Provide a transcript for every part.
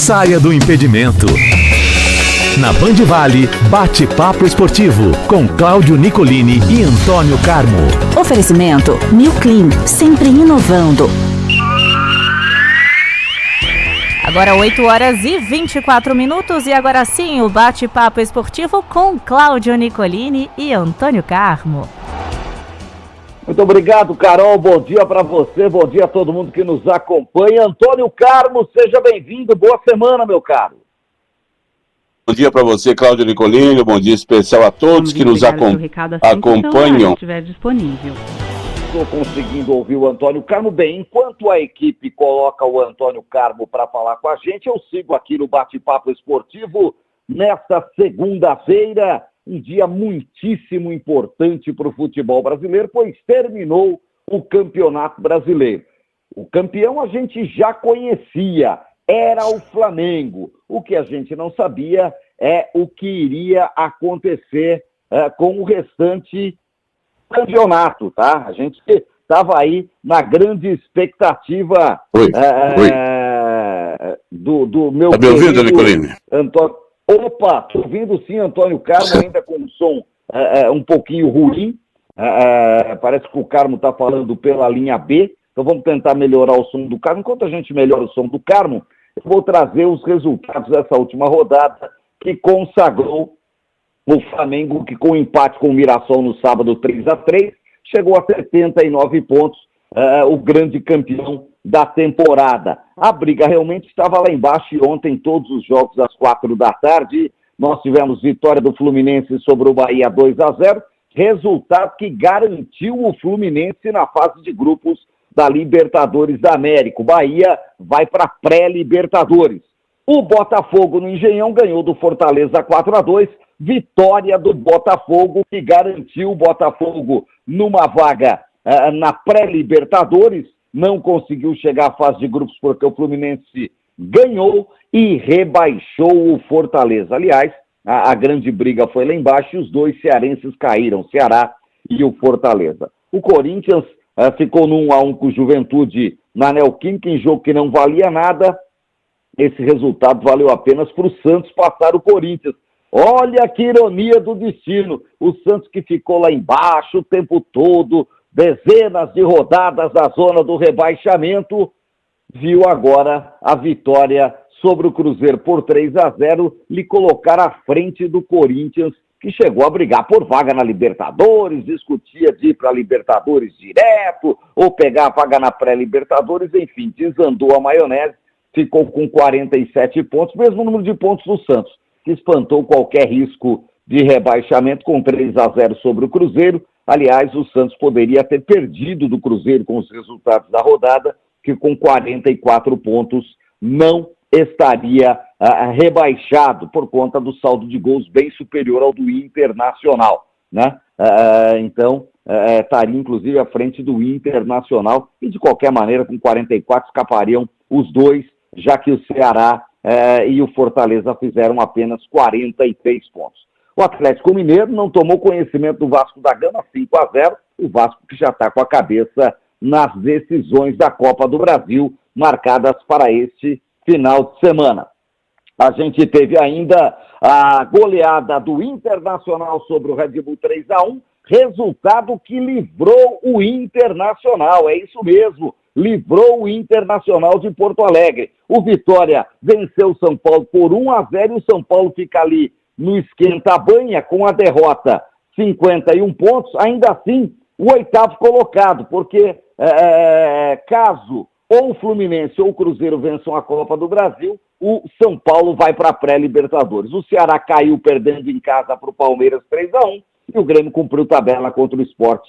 saia do impedimento. Na Band Vale, bate-papo esportivo, com Cláudio Nicolini e Antônio Carmo. Oferecimento New Clean, sempre inovando. Agora 8h24 e agora sim o bate-papo esportivo com Cláudio Nicolini e Antônio Carmo. Muito obrigado, Carol. Bom dia para você, bom dia a todo mundo que nos acompanha. Antônio Carmo, seja bem-vindo. Boa semana, meu caro. Bom dia para você, Cláudio Nicolini. Bom dia especial a todos que nos acompanham. Estiver disponível. Estou conseguindo ouvir o Antônio Carmo bem. Enquanto a equipe coloca o Antônio Carmo para falar com a gente, eu sigo aqui no Bate-Papo Esportivo nesta segunda-feira. Um dia muitíssimo importante para o futebol brasileiro, pois terminou o Campeonato Brasileiro. O campeão a gente já conhecia, era o Flamengo. O que a gente não sabia é o que iria acontecer com o restante campeonato, tá? A gente estava aí na grande expectativa do meu... Tá me ouvindo, Nicolini? Antônio. Opa, tô ouvindo sim, Antônio Carmo, ainda com um som um pouquinho ruim. Parece que o Carmo está falando pela linha B, então vamos tentar melhorar o som do Carmo. Enquanto a gente melhora o som do Carmo, eu vou trazer os resultados dessa última rodada que consagrou o Flamengo, que com o empate com o Mirassol no sábado 3-3, chegou a 79 pontos, o grande campeão da temporada. A briga realmente estava lá embaixo e ontem todos os jogos às 4 da tarde, nós tivemos vitória do Fluminense sobre o Bahia 2-0, resultado que garantiu o Fluminense na fase de grupos da Libertadores da América. O Bahia vai para pré-Libertadores. O Botafogo no Engenhão ganhou do Fortaleza 4-2, vitória do Botafogo que garantiu o Botafogo numa vaga na pré-Libertadores. Não conseguiu chegar à fase de grupos porque o Fluminense ganhou e rebaixou o Fortaleza. Aliás, a grande briga foi lá embaixo e os dois cearenses caíram, o Ceará e o Fortaleza. O Corinthians ficou no 1-1 com o Juventude na Neoquímica, em jogo que não valia nada. Esse resultado valeu apenas para o Santos passar o Corinthians. Olha que ironia do destino. O Santos que ficou lá embaixo o tempo todo, dezenas de rodadas da zona do rebaixamento, viu agora a vitória sobre o Cruzeiro por 3-0, lhe colocar à frente do Corinthians, que chegou a brigar por vaga na Libertadores, discutia de ir para a Libertadores direto, ou pegar a vaga na pré-Libertadores, enfim, desandou a maionese, ficou com 47 pontos, mesmo número de pontos do Santos, que espantou qualquer risco de rebaixamento com 3-0 sobre o Cruzeiro. Aliás, o Santos poderia ter perdido do Cruzeiro com os resultados da rodada, que com 44 pontos não estaria rebaixado por conta do saldo de gols bem superior ao do Internacional, né? Então, estaria inclusive à frente do Internacional e de qualquer maneira com 44 escapariam os dois, já que o Ceará e o Fortaleza fizeram apenas 43 pontos. O Atlético Mineiro não tomou conhecimento do Vasco da Gama, 5-0, o Vasco que já está com a cabeça nas decisões da Copa do Brasil, marcadas para este final de semana. A gente teve ainda a goleada do Internacional sobre o Red Bull 3-1, resultado que livrou o Internacional, é isso mesmo, livrou o Internacional de Porto Alegre. O Vitória venceu o São Paulo por 1-0 e o São Paulo fica ali no esquenta-banha com a derrota 51 pontos, ainda assim o oitavo colocado, porque caso ou o Fluminense ou o Cruzeiro vençam a Copa do Brasil, o São Paulo vai para a pré-Libertadores. O Ceará caiu perdendo em casa para o Palmeiras 3-1 e o Grêmio cumpriu tabela contra o Sport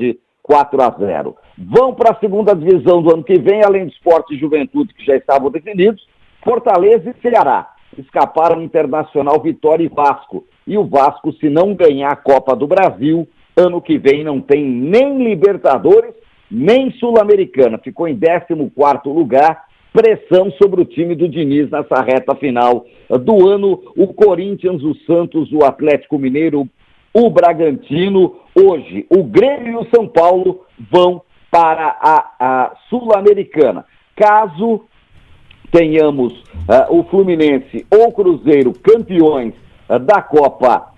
4-0. Vão para a segunda divisão do ano que vem, além do Sport e Juventude, que já estavam definidos, Fortaleza e Ceará. Escaparam Internacional, Vitória e Vasco. E o Vasco, se não ganhar a Copa do Brasil, ano que vem não tem nem Libertadores, nem Sul-Americana. Ficou em 14º lugar, pressão sobre o time do Diniz nessa reta final do ano. O Corinthians, o Santos, o Atlético Mineiro, o Bragantino, hoje o Grêmio e o São Paulo vão para a Sul-Americana. Caso tenhamos o Fluminense ou Cruzeiro campeões da Copa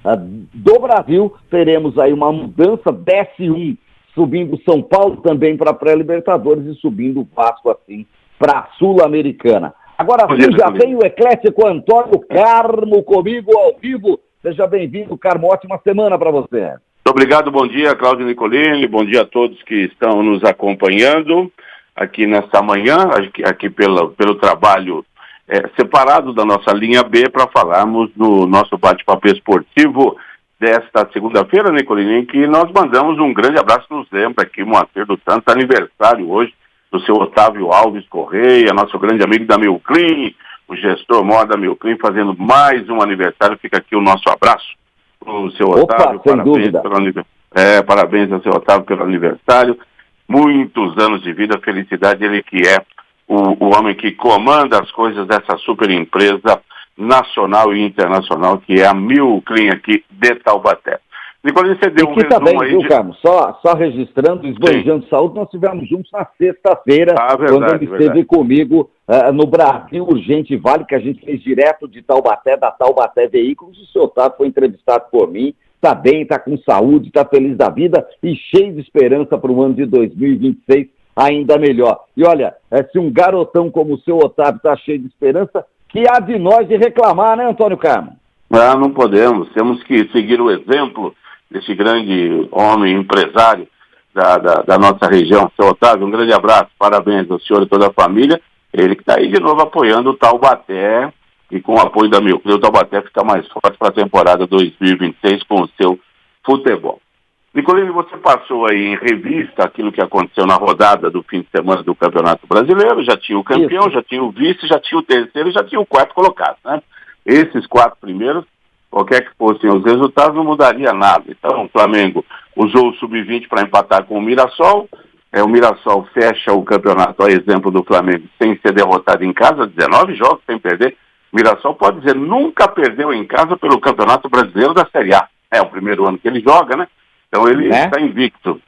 do Brasil, teremos aí uma mudança, desce um, subindo São Paulo também para a pré-Libertadores e subindo o Vasco assim para a Sul-Americana. Agora sim, já vem o eclético Antônio Carmo comigo ao vivo. Seja bem-vindo, Carmo, ótima semana para você. Muito obrigado, bom dia, Cláudio Nicolini, bom dia a todos que estão nos acompanhando aqui nesta manhã, aqui pelo trabalho separado da nossa linha B, para falarmos do nosso bate-papo esportivo desta segunda-feira, Nicolini, em que nós mandamos um grande abraço, nos lembra aqui, Moacir dos Santos, aniversário hoje do seu Otávio Alves Correia, nosso grande amigo da Milclean, o gestor maior da Milclean, fazendo mais um aniversário. Fica aqui o nosso abraço para o seu Otávio. Parabéns ao seu Otávio pelo aniversário. Muitos anos de vida, felicidade, ele que é o homem que comanda as coisas dessa super empresa nacional e internacional, que é a Milclean aqui de Taubaté. Nicolini, você deu um resumo também, aí. Viu, Carmo? Só registrando, Esbanjando Saúde, nós estivemos juntos na sexta-feira, quando ele esteve comigo no Brasil Urgente Vale, que a gente fez direto de Taubaté, da Taubaté Veículos. O seu Otávio foi entrevistado por mim, está bem, está com saúde, está feliz da vida e cheio de esperança para o ano de 2026, ainda melhor. E olha, se um garotão como o seu Otávio está cheio de esperança, que há de nós de reclamar, né, Antônio Carmo? Não podemos, temos que seguir o exemplo desse grande homem empresário da nossa região, seu Otávio. Um grande abraço, parabéns ao senhor e toda a família. Ele que está aí de novo apoiando o Taubaté, e com o apoio da Milclean, o Taubaté fica mais forte para a temporada 2026 com o seu futebol. Nicolini, você passou aí em revista aquilo que aconteceu na rodada do fim de semana do Campeonato Brasileiro. Já tinha o campeão, já tinha o vice, já tinha o terceiro e já tinha o quarto colocado, né? Esses 4 primeiros, qualquer que fossem os resultados, não mudaria nada. Então, o Flamengo usou o sub-20 para empatar com o Mirassol. O Mirassol fecha o campeonato, a exemplo do Flamengo, sem ser derrotado em casa, 19 jogos sem perder. O Mirassol, pode dizer, nunca perdeu em casa pelo Campeonato Brasileiro da Série A. É o primeiro ano que ele joga, né? Então ele está invicto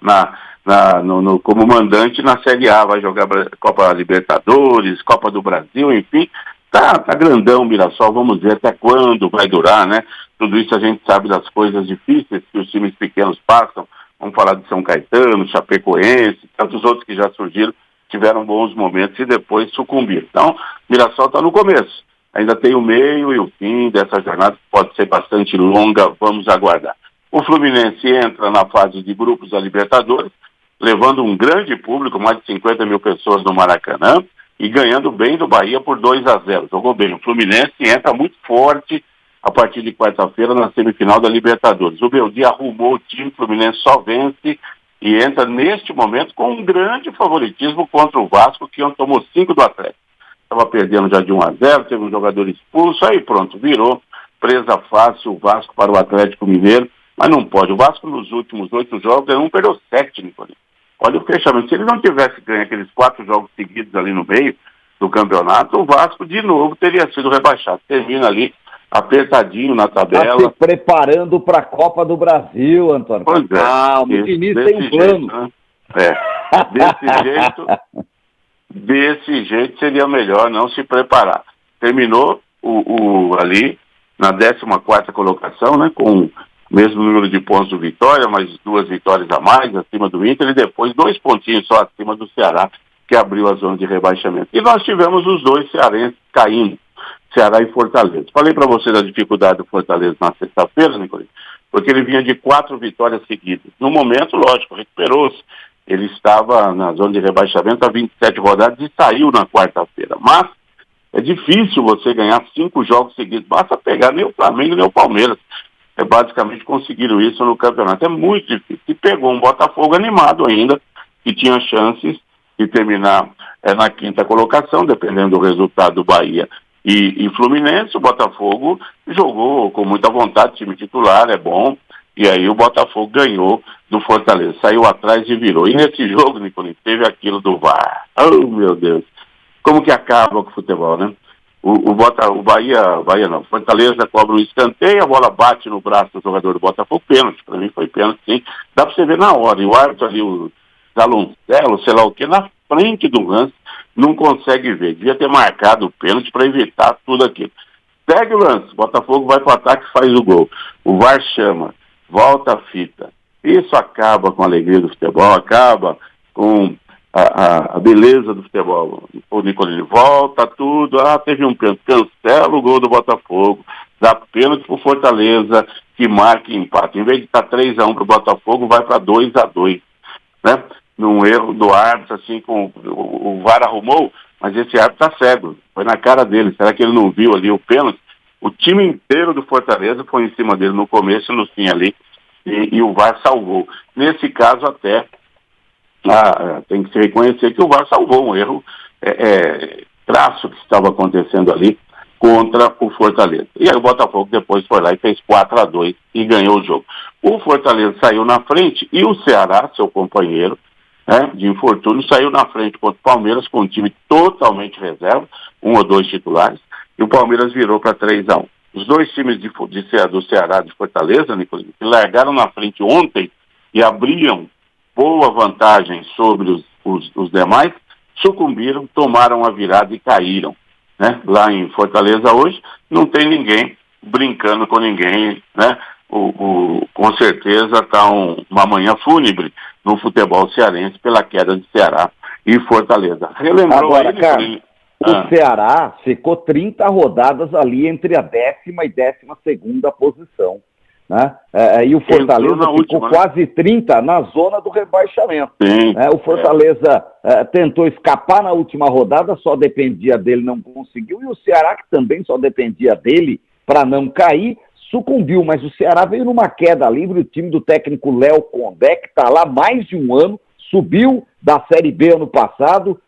como mandante na Série A. Vai jogar Copa Libertadores, Copa do Brasil, enfim. Tá grandão o Mirassol, vamos ver até quando vai durar, né? Tudo isso a gente sabe das coisas difíceis que os times pequenos passam. Vamos falar de São Caetano, Chapecoense, tantos outros que já surgiram, tiveram bons momentos e depois sucumbiram. Então, o Mirassol está no começo. Ainda tem o meio e o fim dessa jornada, que pode ser bastante longa, vamos aguardar. O Fluminense entra na fase de grupos da Libertadores, levando um grande público, mais de 50 mil pessoas no Maracanã, e ganhando bem do Bahia por 2-0. Jogou bem. O Fluminense entra muito forte a partir de quarta-feira na semifinal da Libertadores. O Beldia arrumou o time, o Fluminense só vence e entra neste momento com um grande favoritismo contra o Vasco, que tomou 5 do Atlético. Estava perdendo já de 1-0, teve um jogador expulso, aí pronto, virou presa fácil o Vasco para o Atlético Mineiro, mas não pode. O Vasco nos últimos 8 jogos ganhou, perdeu 7, Nicolini. Olha o fechamento. Se ele não tivesse ganho aqueles 4 jogos seguidos ali no meio do campeonato, o Vasco de novo teria sido rebaixado. Termina ali apertadinho na tabela. Está se preparando para a Copa do Brasil, Antônio. Pois é. O Diniz tem um plano. Né? Desse jeito seria melhor não se preparar. Terminou ali na 14ª colocação, né, com o mesmo número de pontos do Vitória, mas 2 vitórias a mais acima do Inter e depois 2 pontinhos só acima do Ceará, que abriu a zona de rebaixamento. E nós tivemos os 2 cearenses caindo, Ceará e Fortaleza. Falei para você da dificuldade do Fortaleza na sexta-feira, Nicolini, porque ele vinha de 4 vitórias seguidas. No momento, lógico, recuperou-se. Ele estava na zona de rebaixamento há 27 rodadas e saiu na quarta-feira. Mas é difícil você ganhar 5 jogos seguidos. Basta pegar nem o Flamengo nem o Palmeiras. Basicamente conseguiram isso no campeonato. É muito difícil. E pegou um Botafogo animado ainda, que tinha chances de terminar na 5ª colocação, dependendo do resultado do Bahia e Fluminense. O Botafogo jogou com muita vontade, time titular, é bom. E aí o Botafogo ganhou do Fortaleza. Saiu atrás e virou. E nesse jogo, Nicolini, teve aquilo do VAR. Oh, meu Deus. Como que acaba com o futebol, né? O Bahia não. Fortaleza cobra um escanteio, a bola bate no braço do jogador do Botafogo, pênalti. Para mim foi pênalti, sim. Dá para você ver na hora. E o árbitro ali, o Zaloncelo, sei lá o que, na frente do lance, não consegue ver. Devia ter marcado o pênalti para evitar tudo aquilo. Segue o lance, Botafogo vai para o ataque e faz o gol. O VAR chama, volta a fita. Isso acaba com a alegria do futebol, acaba com a beleza do futebol. O Nicolini volta tudo, teve um pênalti, cancela o gol do Botafogo, dá pênalti pro Fortaleza, que marca empate. Em vez de estar 3-1 pro Botafogo, vai para 2-2, né? Num erro do árbitro, assim, o VAR arrumou, mas esse árbitro tá cego, foi na cara dele. Será que ele não viu ali o pênalti? O time inteiro do Fortaleza foi em cima dele no começo e no fim ali, e o VAR salvou. Nesse caso até, tem que se reconhecer que o VAR salvou um erro crasso que estava acontecendo ali contra o Fortaleza. E aí o Botafogo depois foi lá e fez 4-2 e ganhou o jogo. O Fortaleza saiu na frente e o Ceará, seu companheiro, de infortúnio, saiu na frente contra o Palmeiras com um time totalmente reserva, 1 ou 2 titulares, e o Palmeiras virou para 3-1. Os dois times do Ceará, de Fortaleza, Nicolini, que largaram na frente ontem e abriam boa vantagem sobre os demais, sucumbiram, tomaram a virada e caíram, né? Lá em Fortaleza hoje não tem ninguém brincando com ninguém, né? Com certeza está uma manhã fúnebre no futebol cearense pela queda de Ceará e Fortaleza. Relembrou agora, aí, cara, o Ceará ficou 30 rodadas ali entre a 10ª e 12ª posição, né? E o Fortaleza ficou última, quase 30 na zona do rebaixamento. Sim, o Fortaleza tentou escapar na última rodada, só dependia dele, não conseguiu, e o Ceará, que também só dependia dele para não cair, sucumbiu, mas o Ceará veio numa queda livre. O time do técnico Léo Condé, que está lá mais de um ano, subiu da Série B ano passado,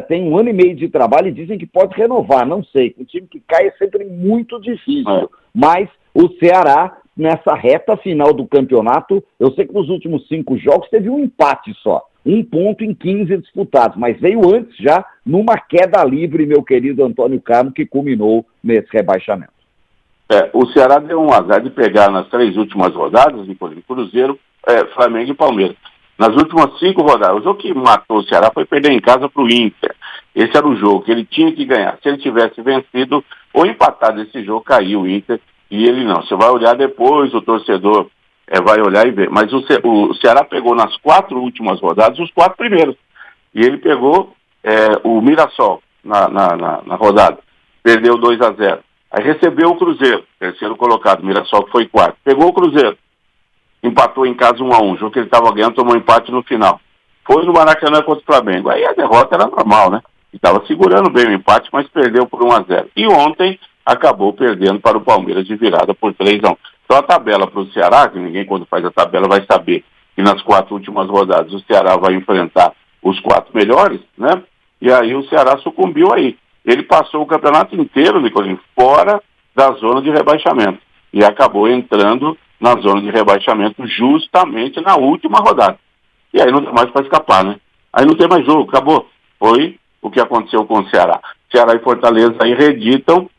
tem 1 ano e meio de trabalho e dizem que pode renovar, não sei, o time que cai é sempre muito difícil, mas o Ceará, nessa reta final do campeonato, eu sei que nos últimos 5 jogos teve um empate só, 1 ponto em 15 disputados, mas veio antes já numa queda livre, meu querido Antônio Carmo, que culminou nesse rebaixamento. O Ceará deu um azar de pegar nas 3 últimas rodadas, inclusive Cruzeiro, Flamengo e Palmeiras. Nas últimas 5 rodadas, o jogo que matou o Ceará foi perder em casa para o Inter. Esse era o jogo que ele tinha que ganhar. Se ele tivesse vencido ou empatado esse jogo, caiu o Inter e ele não. Você vai olhar depois, o torcedor vai olhar e ver. Mas o Ceará pegou nas 4 últimas rodadas os 4 primeiros. E ele pegou o Mirassol na rodada. Perdeu 2-0. Aí recebeu o Cruzeiro, terceiro colocado, Mirassol que foi 4. Pegou o Cruzeiro, empatou em casa 1-1, jogo que ele estava ganhando, tomou empate no final. Foi no Maracanã contra o Flamengo. Aí a derrota era normal, né? Ele estava segurando bem o empate, mas perdeu por 1-0. E ontem acabou perdendo para o Palmeiras de virada por 3-1. Então a tabela para o Ceará, que ninguém quando faz a tabela vai saber que nas 4 últimas rodadas o Ceará vai enfrentar os 4 melhores, né? E aí o Ceará sucumbiu aí. Ele passou o campeonato inteiro, Nicolini, fora da zona de rebaixamento. E acabou entrando na zona de rebaixamento justamente na última rodada. E aí não tem mais para escapar, né? Aí não tem mais jogo, acabou. Foi o que aconteceu com o Ceará. Ceará e Fortaleza aí reeditam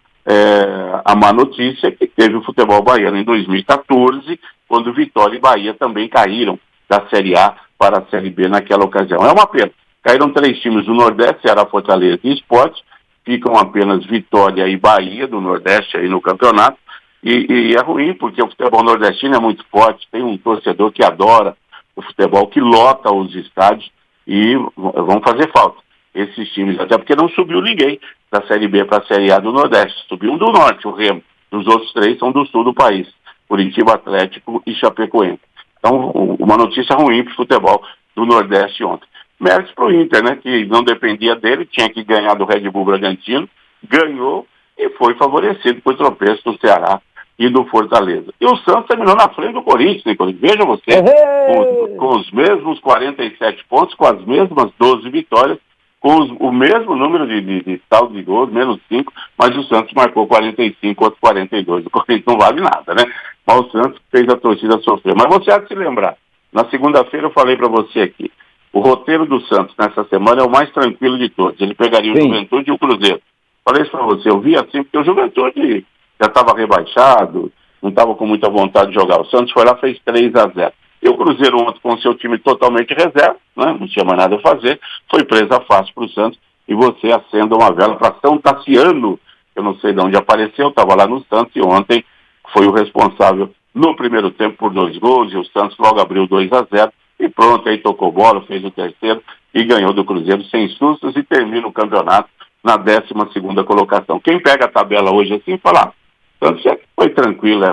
a má notícia que teve o futebol baiano em 2014, quando Vitória e Bahia também caíram da Série A para a Série B naquela ocasião. É uma pena. Caíram 3 times do Nordeste, Ceará, Fortaleza e Sport. Ficam apenas Vitória e Bahia do Nordeste aí no campeonato, e é ruim porque o futebol nordestino é muito forte, tem um torcedor que adora o futebol, que lota os estádios, e vão fazer falta esses times, até porque não subiu ninguém da Série B para a Série A do Nordeste, subiu um do Norte, o Remo, os outros 3 são do Sul do país, Curitiba, Atlético e Chapecoense. Então, uma notícia ruim para o futebol do Nordeste ontem. Méritos para o Inter, né, que não dependia dele, tinha que ganhar do Red Bull Bragantino, ganhou e foi favorecido por tropeço do Ceará e do Fortaleza. E o Santos terminou na frente do Corinthians, Nicolini. Veja você, com os mesmos 47 pontos, com as mesmas 12 vitórias, com o mesmo número de saldo de gols, menos 5, mas o Santos marcou 45 outros 42. O Corinthians não vale nada, né? Mas o Santos fez a torcida sofrer. Mas você há de se lembrar, na segunda-feira eu falei para você aqui, o roteiro do Santos nessa semana é o mais tranquilo de todos. Ele pegaria o Juventude e o Cruzeiro. Falei isso para você, eu vi assim, porque o Juventude já estava rebaixado, não estava com muita vontade de jogar. O Santos foi lá e fez 3-0. E o Cruzeiro ontem, com o seu time totalmente reserva, né, não tinha mais nada a fazer, foi presa fácil para o Santos e você acenda uma vela para São Tassiano. Eu não sei de onde apareceu, estava lá no Santos e ontem foi o responsável no primeiro tempo por 2 gols, e o Santos logo abriu 2-0 e pronto, aí tocou bola, fez o terceiro e ganhou do Cruzeiro sem sustos e termina o campeonato na 12ª colocação. Quem pega a tabela hoje assim fala, Santos foi tranquilo,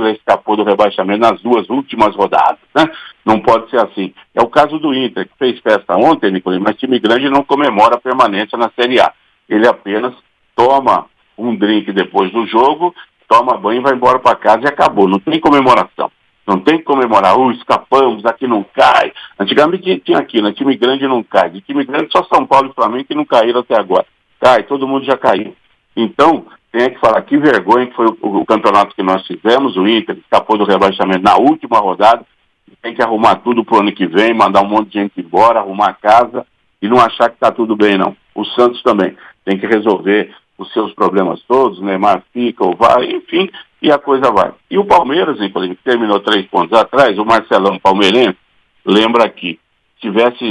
escapou do rebaixamento nas 2 últimas rodadas, né? Não pode ser assim. É o caso do Inter, que fez festa ontem, Nicolino, mas time grande não comemora a permanência na Série A. Ele apenas toma um drink depois do jogo, toma banho, vai embora para casa e acabou. Não tem comemoração. Não tem que comemorar, escapamos, aqui não cai. Antigamente tinha aqui, né? Time grande não cai. De time grande só São Paulo e Flamengo que não caíram até agora. Cai, todo mundo já caiu. Então, tem que falar que vergonha que foi o campeonato que nós fizemos. O Inter escapou do rebaixamento na última rodada. Tem que arrumar tudo pro ano que vem, mandar um monte de gente embora, arrumar a casa e não achar que está tudo bem, não. O Santos também tem que resolver os seus problemas todos, o Neymar fica ou vai, enfim, e a coisa vai. E o Palmeiras, inclusive, que terminou 3 pontos atrás, o Marcelão palmeirense, lembra que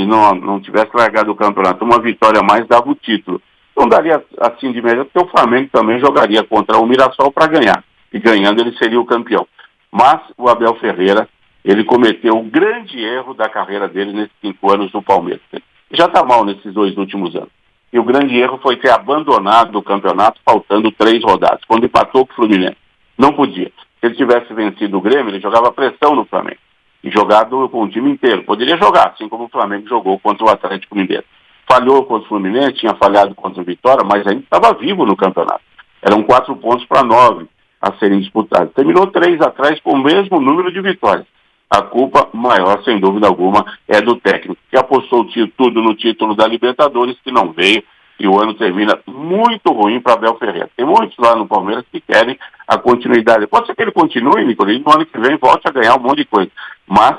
não tivesse largado o campeonato, uma vitória a mais dava o título. Não daria assim de média, porque o Flamengo também jogaria contra o Mirassol para ganhar, e ganhando ele seria o campeão. Mas o Abel Ferreira, ele cometeu o grande erro da carreira dele nesses 5 anos no Palmeiras. Já está mal nesses 2 últimos anos. E o grande erro foi ter abandonado o campeonato faltando 3 rodadas, quando empatou com o Fluminense. Não podia. Se ele tivesse vencido o Grêmio, ele jogava pressão no Flamengo. E jogado com o time inteiro. Poderia jogar, assim como o Flamengo jogou contra o Atlético Mineiro. Falhou contra o Fluminense, tinha falhado contra o Vitória, mas ainda estava vivo no campeonato. Eram 4 pontos para 9 a serem disputados. Terminou 3 atrás com o mesmo número de vitórias. A culpa maior, sem dúvida alguma, é do técnico, que apostou tudo no título da Libertadores, que não veio, e o ano termina muito ruim para Abel Ferreira. Tem muitos lá no Palmeiras que querem a continuidade. Pode ser que ele continue, Nicolino, no ano que vem volte a ganhar um monte de coisa. Mas,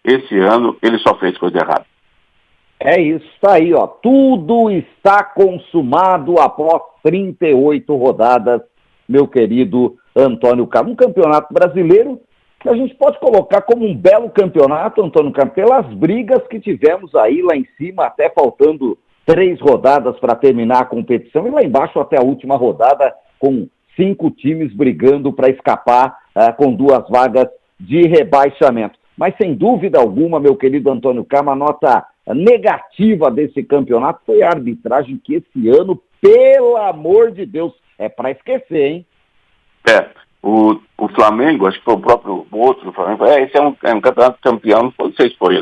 esse ano, ele só fez coisa errada. É isso, tá aí, ó. Tudo está consumado após 38 rodadas, meu querido Antônio Carlos. Um campeonato brasileiro que a gente pode colocar como um belo campeonato, Antônio Carlos, pelas brigas que tivemos aí lá em cima, até faltando 3 rodadas para terminar a competição, e lá embaixo até a última rodada, com 5 times brigando para escapar com 2 vagas de rebaixamento. Mas sem dúvida alguma, meu querido Antônio Carlos, a nota negativa desse campeonato foi a arbitragem, que esse ano, pelo amor de Deus, é para esquecer, hein? O Flamengo, acho que foi o próprio outro Flamengo, esse é um campeonato campeão, não sei se foi,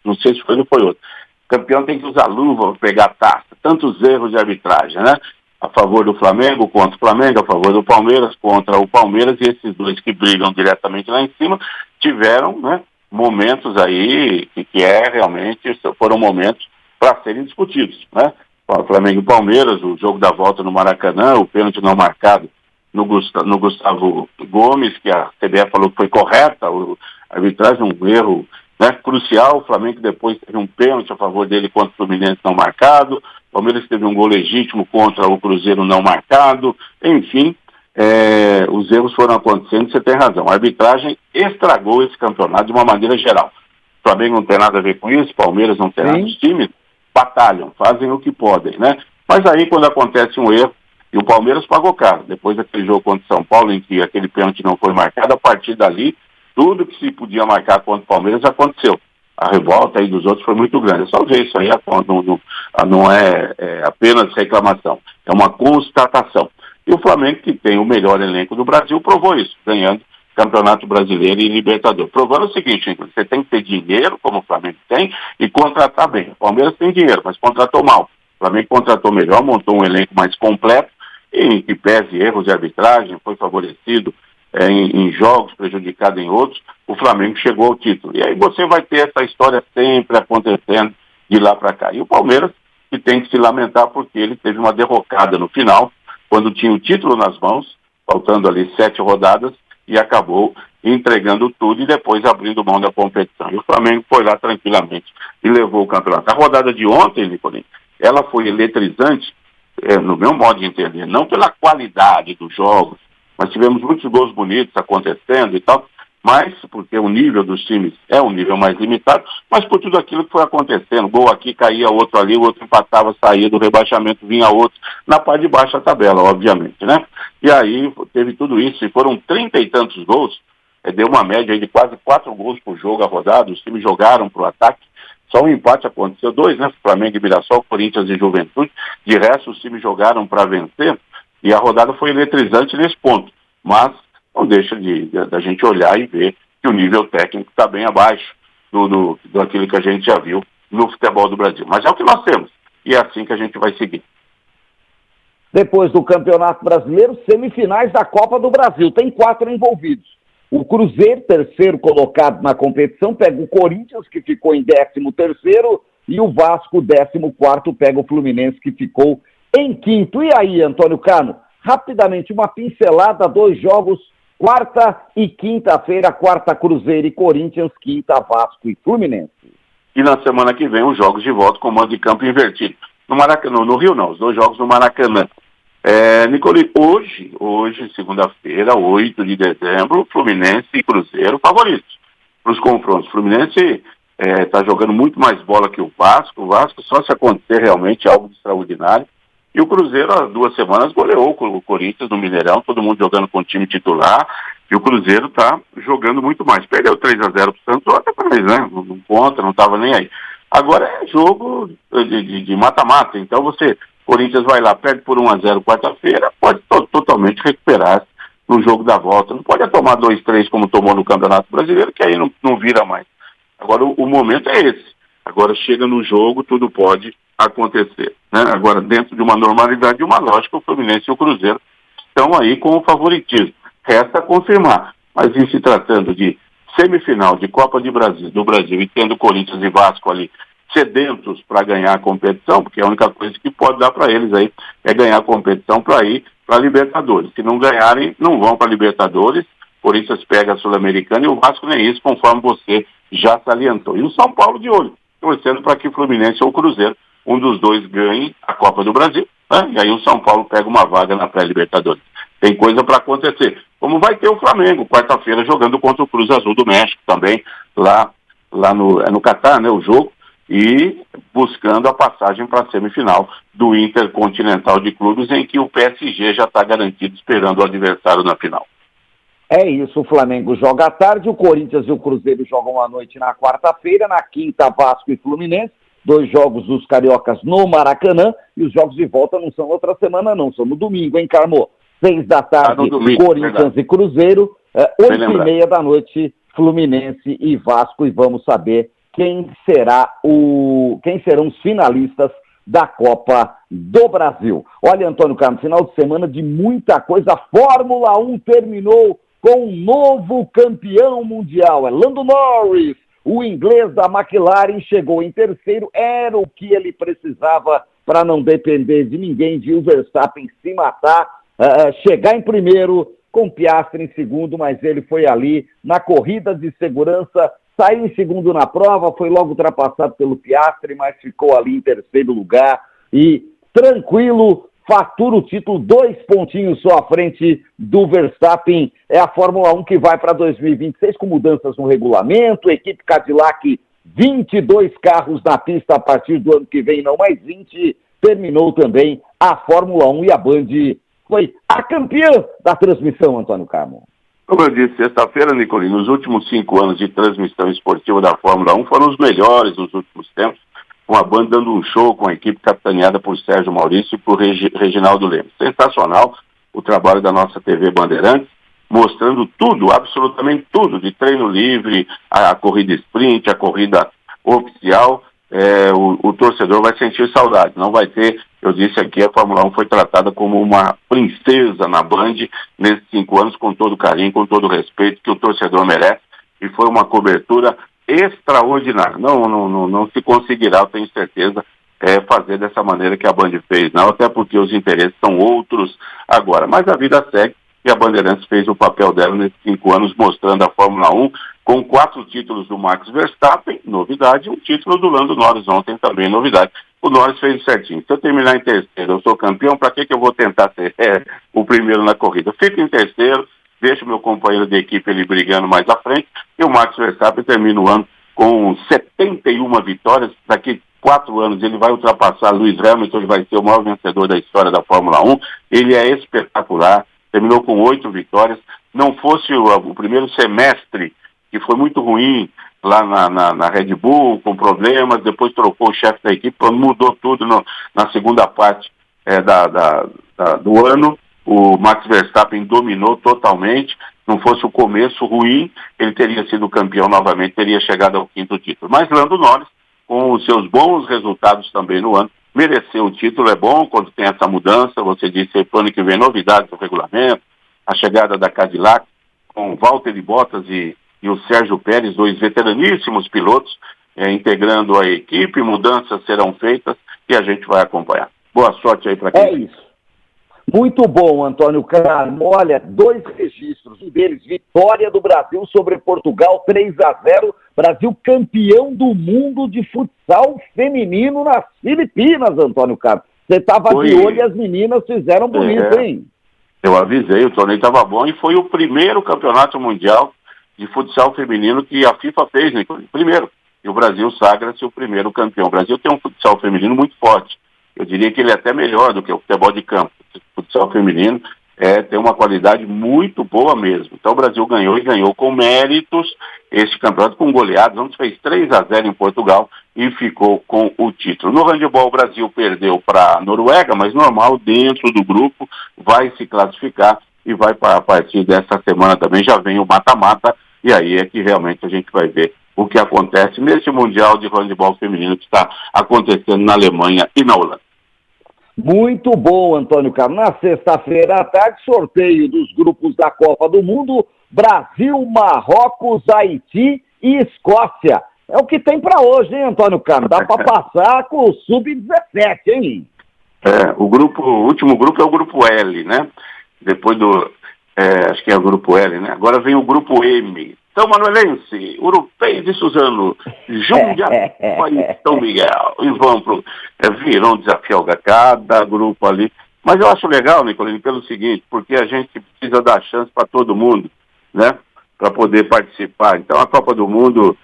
não sei se foi ou foi outro. O campeão tem que usar luva para pegar a taça, tantos erros de arbitragem, né? A favor do Flamengo, contra o Flamengo, a favor do Palmeiras, contra o Palmeiras, e esses dois que brigam diretamente lá em cima, tiveram, né, momentos aí que realmente foram momentos para serem discutidos, né? O Flamengo e Palmeiras, o jogo da volta no Maracanã, o pênalti não marcado no Gustavo Gomes, que a CBF falou que foi correta, a arbitragem, um erro, né, crucial. O Flamengo depois teve um pênalti a favor dele contra o Fluminense não marcado, o Palmeiras teve um gol legítimo contra o Cruzeiro não marcado, enfim, os erros foram acontecendo, você tem razão. A arbitragem estragou esse campeonato de uma maneira geral. O Flamengo não tem nada a ver com isso, o Palmeiras não tem nada, os times batalham, fazem o que podem, né? Mas aí quando acontece um erro, e o Palmeiras pagou caro, depois daquele jogo contra o São Paulo, em que aquele pênalti não foi marcado, a partir dali, tudo que se podia marcar contra o Palmeiras aconteceu. A revolta aí dos outros foi muito grande. É só ver isso aí, não é apenas reclamação, é uma constatação. E o Flamengo, que tem o melhor elenco do Brasil, provou isso, ganhando Campeonato Brasileiro e Libertadores. Provando o seguinte, você tem que ter dinheiro, como o Flamengo tem, e contratar bem. O Palmeiras tem dinheiro, mas contratou mal. O Flamengo contratou melhor, montou um elenco mais completo, em que pese erros de arbitragem, foi favorecido em jogos, prejudicado em outros, o Flamengo chegou ao título. E aí você vai ter essa história sempre acontecendo de lá para cá. E o Palmeiras, que tem que se lamentar porque ele teve uma derrocada no final, quando tinha o título nas mãos, faltando ali 7 rodadas, e acabou entregando tudo e depois abrindo mão da competição. E o Flamengo foi lá tranquilamente e levou o campeonato. A rodada de ontem, Nicolino, ela foi eletrizante, no meu modo de entender, não pela qualidade dos jogos, mas tivemos muitos gols bonitos acontecendo e tal, mas porque o nível dos times é um nível mais limitado, mas por tudo aquilo que foi acontecendo, gol aqui, caía outro ali, o outro empatava, saía do rebaixamento, vinha outro, na parte de baixo da tabela, obviamente, né? E aí teve tudo isso, e foram 30 e tantos gols, deu uma média aí de quase 4 gols por jogo a rodada, os times jogaram para o ataque, só um empate aconteceu, 2, né? Flamengo e Mirassol, Corinthians e Juventude, de resto os times jogaram para vencer, e a rodada foi eletrizante nesse ponto, mas não deixa da gente olhar e ver que o nível técnico está bem abaixo daquilo que a gente já viu no futebol do Brasil. Mas é o que nós temos, e é assim que a gente vai seguir. Depois do Campeonato Brasileiro, semifinais da Copa do Brasil. Tem 4 envolvidos. O Cruzeiro, terceiro colocado na competição, pega o Corinthians, que ficou em 13º, e o Vasco, 14º, pega o Fluminense, que ficou em 5º. E aí, Antônio Carmo, rapidamente, uma pincelada, 2 jogos, quarta e quinta-feira, quarta Cruzeiro e Corinthians, quinta Vasco e Fluminense. E na semana que vem, os jogos de volta com o mando de campo invertido. No Maracanã, no Rio não, os 2 jogos no Maracanã. Nicole, hoje, segunda-feira, 8 de dezembro, Fluminense e Cruzeiro favoritos para os confrontos. Fluminense está jogando muito mais bola que o Vasco só se acontecer realmente algo extraordinário. E o Cruzeiro, há 2 semanas, goleou o Corinthians no Mineirão, todo mundo jogando com o time titular, e o Cruzeiro está jogando muito mais. Perdeu 3-0 para o Santos, até mais, né? Não conta, não estava nem aí. Agora é jogo de mata-mata, então Corinthians vai lá, perde por 1-0 quarta-feira, pode totalmente recuperar no jogo da volta. Não pode tomar 2-3 como tomou no Campeonato Brasileiro, que aí não vira mais. Agora o momento é esse. Agora chega no jogo, tudo pode acontecer, né? Agora, dentro de uma normalidade e uma lógica, o Fluminense e o Cruzeiro estão aí com o favoritismo. Resta confirmar. Mas em se tratando de semifinal de Copa do Brasil e tendo Corinthians e Vasco ali sedentos para ganhar a competição, porque a única coisa que pode dar para eles aí é ganhar a competição para ir para a Libertadores. Se não ganharem, não vão para a Libertadores. Corinthians pega a Sul-Americana e o Vasco nem isso, conforme você já salientou. E o São Paulo de olho, torcendo para que o Fluminense ou o Cruzeiro, um dos dois ganhe a Copa do Brasil, né? E aí o São Paulo pega uma vaga na pré-Libertadores. Tem coisa para acontecer. Como vai ter o Flamengo, quarta-feira, jogando contra o Cruz Azul do México também, lá no Catar, né, o jogo, e buscando a passagem para a semifinal do Intercontinental de Clubes, em que o PSG já está garantido esperando o adversário na final. É isso, o Flamengo joga à tarde, o Corinthians e o Cruzeiro jogam à noite na quarta-feira, na quinta Vasco e Fluminense, 2 jogos dos cariocas no Maracanã, e os jogos de volta não são outra semana não, são no domingo, hein, Carmo? 6 da tarde, domingo, Corinthians verdade. E Cruzeiro, 8h30 da noite, Fluminense e Vasco, e vamos saber quem serão os finalistas da Copa do Brasil. Olha, Antônio Carlos, final de semana de muita coisa, a Fórmula 1 terminou com um novo campeão mundial, é Lando Norris, o inglês da McLaren, chegou em terceiro, era o que ele precisava para não depender de ninguém, de o Verstappen se matar, chegar em primeiro, com Piastri em segundo, mas ele foi ali na corrida de segurança, saiu em segundo na prova, foi logo ultrapassado pelo Piastri, mas ficou ali em terceiro lugar e tranquilo, fatura o título, 2 pontinhos só à frente do Verstappen. É a Fórmula 1 que vai para 2026 com mudanças no regulamento, equipe Cadillac, 22 carros na pista a partir do ano que vem, não mais 20, terminou também a Fórmula 1 e a Band foi a campeã da transmissão, Antônio Carmo. Como eu disse, sexta-feira, Nicolino, nos últimos 5 anos de transmissão esportiva da Fórmula 1 foram os melhores nos últimos tempos, com a Band dando um show com a equipe capitaneada por Sérgio Maurício e por Reginaldo Lemos. Sensacional o trabalho da nossa TV Bandeirantes, mostrando tudo, absolutamente tudo, de treino livre, a corrida sprint, a corrida oficial. O torcedor vai sentir saudade, não vai ter, eu disse aqui, a Fórmula 1 foi tratada como uma princesa na Band nesses 5 anos, com todo carinho, com todo respeito que o torcedor merece, e foi uma cobertura extraordinária. Não se conseguirá, eu tenho certeza, fazer dessa maneira que a Band fez, não, até porque os interesses são outros agora, mas a vida segue, e a Bandeirantes fez o papel dela nesses 5 anos, mostrando a Fórmula 1 com 4 títulos do Max Verstappen, novidade, um título do Lando Norris ontem também, novidade. O Norris fez certinho. Se eu terminar em terceiro, eu sou campeão, para que eu vou tentar ser o primeiro na corrida? Fico em terceiro, deixo meu companheiro de equipe ele brigando mais à frente, e o Max Verstappen termina o ano com 71 vitórias. Daqui 4 anos ele vai ultrapassar Lewis Hamilton, ele vai ser o maior vencedor da história da Fórmula 1. Ele é espetacular, terminou com 8 vitórias. Não fosse o primeiro semestre, que foi muito ruim lá na Red Bull, com problemas, depois trocou o chefe da equipe, mudou tudo na segunda parte do ano. O Max Verstappen dominou totalmente. Não fosse o começo ruim, ele teria sido campeão novamente, teria chegado ao 5º título. Mas Lando Norris, com os seus bons resultados também no ano, mereceu o título. É bom quando tem essa mudança. Você disse para o ano que vem novidades do regulamento, a chegada da Cadillac com Valtteri Bottas e o Sérgio Pérez, 2 veteraníssimos pilotos, integrando a equipe. Mudanças serão feitas e a gente vai acompanhar. Boa sorte aí para quem. É isso. Muito bom, Antônio Carmo. Olha, 2 registros. Um deles, vitória do Brasil sobre Portugal, 3-0. Brasil campeão do mundo de futsal feminino nas Filipinas, Antônio Carmo. Você estava de olho e as meninas fizeram bonito, hein? Eu avisei, o torneio estava bom e foi o primeiro campeonato mundial de futsal feminino que a FIFA fez, né? Primeiro. E o Brasil sagra-se o primeiro campeão. O Brasil tem um futsal feminino muito forte. Eu diria que ele é até melhor do que o futebol de campo. O futsal feminino tem uma qualidade muito boa mesmo. Então o Brasil ganhou e ganhou com méritos este campeonato, com goleadas. Ontem fez 3-0 em Portugal e ficou com o título. No handebol o Brasil perdeu para a Noruega, mas normal, dentro do grupo, vai se classificar e vai para a partir dessa semana também, já vem o mata-mata, e aí é que realmente a gente vai ver o que acontece nesse Mundial de Handebol Feminino que está acontecendo na Alemanha e na Holanda. Muito bom, Antônio Carlos. Na sexta-feira à tarde, sorteio dos grupos da Copa do Mundo, Brasil, Marrocos, Haiti e Escócia. É o que tem para hoje, hein, Antônio Carlos? Dá para passar com o Sub-17, hein? O último grupo é o grupo L, né? Depois acho que é o grupo L, né? Agora vem o grupo M. São Manuelense, Urupês de Suzano, Jundiaí e São Miguel. E vão viram um desafio a cada grupo ali. Mas eu acho legal, Nicolini, pelo seguinte, porque a gente precisa dar chance para todo mundo, né? Para poder participar. Então a Copa do Mundo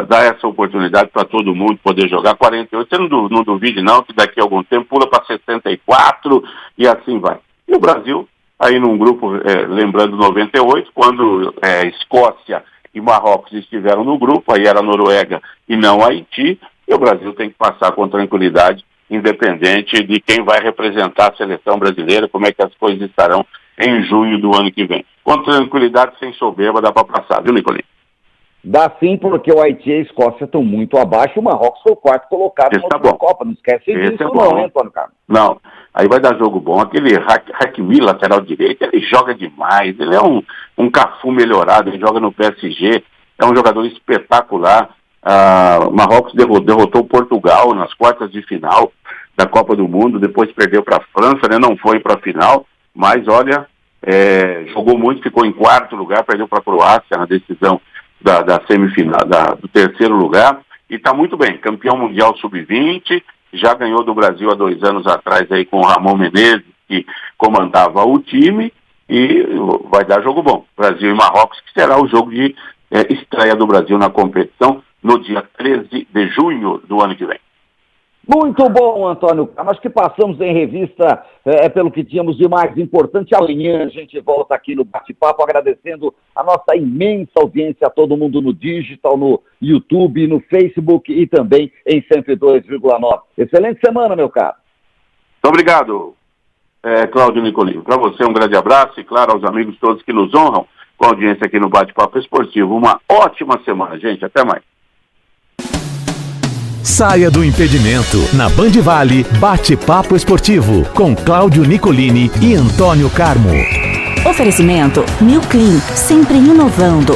dá essa oportunidade para todo mundo poder jogar 48. Você não duvide não, que daqui a algum tempo pula para 64 e assim vai. E o Brasil, aí num grupo, lembrando 98, quando Escócia e Marrocos estiveram no grupo, aí era a Noruega e não Haiti, e o Brasil tem que passar com tranquilidade, independente de quem vai representar a seleção brasileira, como é que as coisas estarão em junho do ano que vem. Com tranquilidade, sem soberba, dá para passar, viu, Nicolini? Dá sim, porque o Haiti e a Escócia estão muito abaixo, o Marrocos foi o 4º colocado na Copa, não esquece disso não, hein, Antônio Carlos? Não, aí vai dar jogo bom. Aquele Hakimi, lateral direito, ele joga demais, ele é um Cafu melhorado, ele joga no PSG, é um jogador espetacular. O Marrocos derrotou Portugal nas quartas de final da Copa do Mundo, depois perdeu para a França, né? Não foi para a final, mas olha, jogou muito, ficou em 4º lugar, perdeu para a Croácia na decisão da semifinal, do 3º lugar, e está muito bem, campeão mundial sub-20, já ganhou do Brasil há 2 anos atrás aí com o Ramon Menezes, que comandava o time, e vai dar jogo bom. Brasil e Marrocos, que será o jogo de estreia do Brasil na competição no dia 13 de junho do ano que vem. Muito bom, Antônio. Acho que passamos em revista pelo que tínhamos de mais importante. Amanhã a gente volta aqui no Bate-Papo, agradecendo a nossa imensa audiência, a todo mundo no digital, no YouTube, no Facebook e também em 102,9. Excelente semana, meu caro. Muito obrigado, Cláudio Nicolini. Para você um grande abraço e, claro, aos amigos todos que nos honram com a audiência aqui no Bate-Papo Esportivo. Uma ótima semana, gente. Até mais. Saia do impedimento. Na Band Vale, Bate-Papo Esportivo, com Cláudio Nicolini e Antônio Carmo. Oferecimento New Clean, sempre inovando.